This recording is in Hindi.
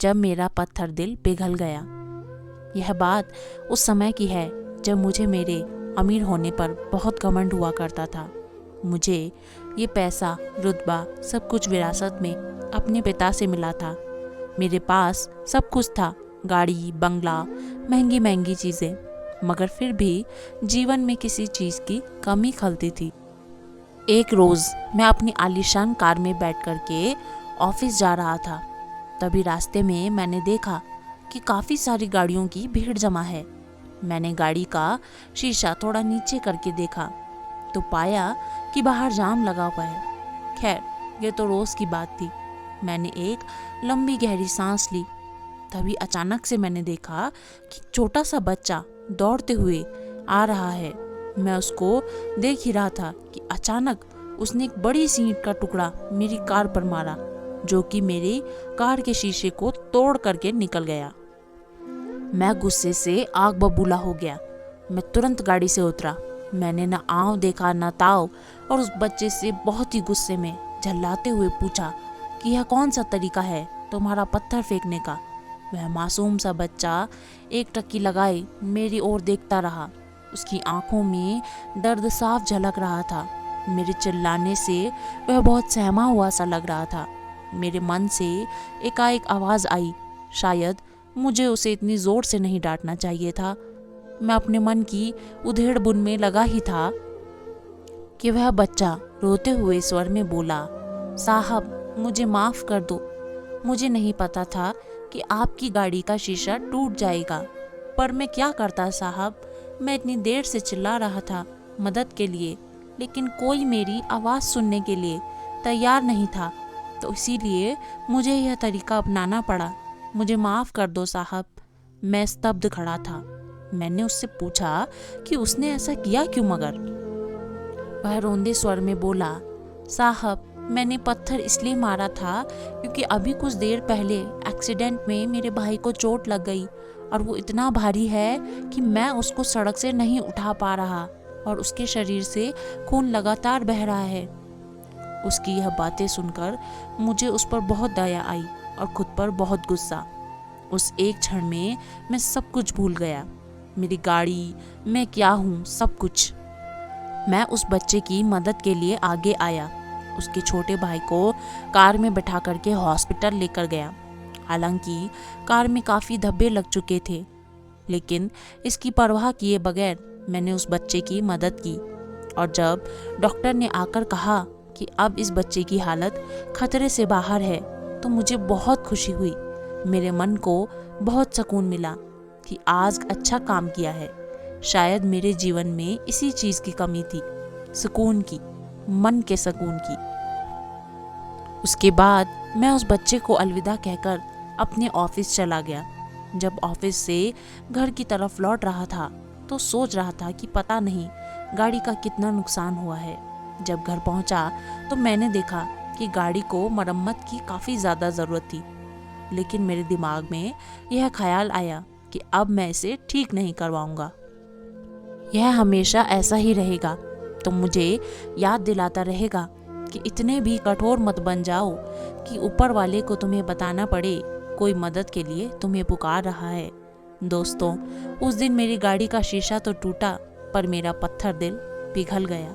जब मेरा पत्थर दिल पिघल गया। यह बात उस समय की है जब मुझे मेरे अमीर होने पर बहुत घमंड हुआ करता था। मुझे ये पैसा, रुतबा सब कुछ विरासत में अपने पिता से मिला था। मेरे पास सब कुछ था, गाड़ी, बंगला, महंगी महंगी चीज़ें, मगर फिर भी जीवन में किसी चीज़ की कमी खलती थी। एक रोज़ मैं अपनी आलीशान कार में बैठ कर के ऑफिस जा रहा था। तभी रास्ते में मैंने देखा कि काफ़ी सारी गाड़ियों की भीड़ जमा है। मैंने गाड़ी का शीशा थोड़ा नीचे करके देखा तो पाया कि बाहर जाम लगा हुआ है। खैर, ये तो रोज़ की बात थी। मैंने एक लंबी गहरी सांस ली। तभी अचानक से मैंने देखा कि छोटा सा बच्चा दौड़ते हुए आ रहा है। मैं उसको देख ही रहा था कि अचानक उसने एक बड़ी सी ईंट का टुकड़ा मेरी कार पर मारा, जो कि मेरी कार के शीशे को तोड़ करके निकल गया। मैं गुस्से से आग बबूला हो गया। मैं तुरंत गाड़ी से उतरा। मैंने न आँव देखा न ताव, और उस बच्चे से बहुत ही गुस्से में झल्लाते हुए पूछा कि यह कौन सा तरीका है तुम्हारा पत्थर फेंकने का। वह मासूम सा बच्चा एक टक्की लगाए मेरी ओर देखता रहा। उसकी आंखों में दर्द साफ झलक रहा था। मेरे चिल्लाने से वह बहुत सहमा हुआ सा लग रहा था। मेरे मन से एकाएक आवाज़ आई, शायद मुझे उसे इतनी ज़ोर से नहीं डांटना चाहिए था। मैं अपने मन की उधेड़ बुन में लगा ही था कि वह बच्चा रोते हुए स्वर में बोला, साहब मुझे माफ़ कर दो। मुझे नहीं पता था कि आपकी गाड़ी का शीशा टूट जाएगा, पर मैं क्या करता साहब। मैं इतनी देर से चिल्ला रहा था मदद के लिए, लेकिन कोई मेरी आवाज़ सुनने के लिए तैयार नहीं था, तो इसीलिए मुझे यह तरीका अपनाना पड़ा। मुझे माफ़ कर दो साहब। मैं स्तब्ध खड़ा था। मैंने उससे पूछा कि उसने ऐसा किया क्यों, मगर वह रोंदे स्वर में बोला, साहब मैंने पत्थर इसलिए मारा था क्योंकि अभी कुछ देर पहले एक्सीडेंट में मेरे भाई को चोट लग गई और वो इतना भारी है कि मैं उसको सड़क से नहीं उठा पा रहा और उसके शरीर से खून लगातार बह रहा है। उसकी यह बातें सुनकर मुझे उस पर बहुत दया आई और खुद पर बहुत गुस्सा। उस एक क्षण में मैं सब कुछ भूल गया, मेरी गाड़ी, मैं क्या हूँ, सब कुछ। मैं उस बच्चे की मदद के लिए आगे आया। उसके छोटे भाई को कार में बैठा करके हॉस्पिटल लेकर गया। हालांकि कार में काफ़ी धब्बे लग चुके थे, लेकिन इसकी परवाह किए बगैर मैंने उस बच्चे की मदद की। और जब डॉक्टर ने आकर कहा कि अब इस बच्चे की हालत खतरे से बाहर है, तो मुझे बहुत खुशी हुई। मेरे मन को बहुत सुकून मिला कि आज अच्छा काम किया है। शायद मेरे जीवन में इसी चीज़ की कमी थी, सुकून की, मन के सुकून की। उसके बाद मैं उस बच्चे को अलविदा कहकर अपने ऑफिस चला गया। जब ऑफिस से घर की तरफ लौट रहा था तो सोच रहा था कि पता नहीं गाड़ी का कितना नुकसान हुआ है। जब घर पहुंचा तो मैंने देखा कि गाड़ी को मरम्मत की काफ़ी ज़्यादा ज़रूरत थी, लेकिन मेरे दिमाग में यह ख्याल आया कि अब मैं इसे ठीक नहीं करवाऊंगा। यह हमेशा ऐसा ही रहेगा, तो मुझे याद दिलाता रहेगा कि इतने भी कठोर मत बन जाओ कि ऊपर वाले को तुम्हें बताना पड़े कोई मदद के लिए तुम्हें पुकार रहा है। दोस्तों, उस दिन मेरी गाड़ी का शीशा तो टूटा, पर मेरा पत्थर दिल पिघल गया।